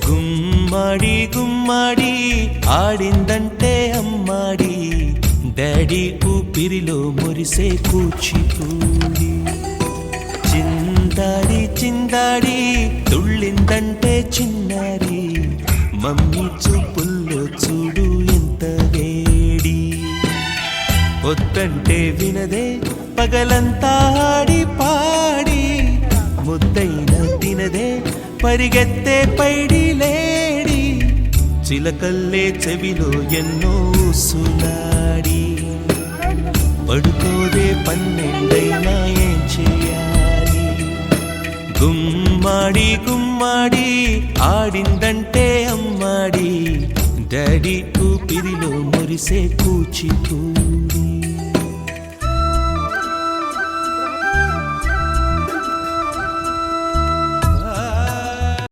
గుమ్మడి గుమ్మడి ఆడిందంటే అమ్మాడి daddy ఊపిరిలో మురిసే కూచిపూడి చిందాడి చిందాడి తుళ్ళిందంటే చిన్నారి మమ్మీ చూపుల్లో చూడు ఎంత వేడి వద్దంటే వినదే పగలంతా ఆడి పాడి ముద్దైన తినదే పరిగెత్తే పైడి లేడి చిలకల్లే చెవిలో ఎన్నో సులాడి పడుకోదే పన్నెండైనా ఏం చేయాలి గుమ్మాడి గుమ్మాడి ఆడిందంటే అమ్మాడి డాడీ ఊపిరిలో మురిసే కూచిపూడి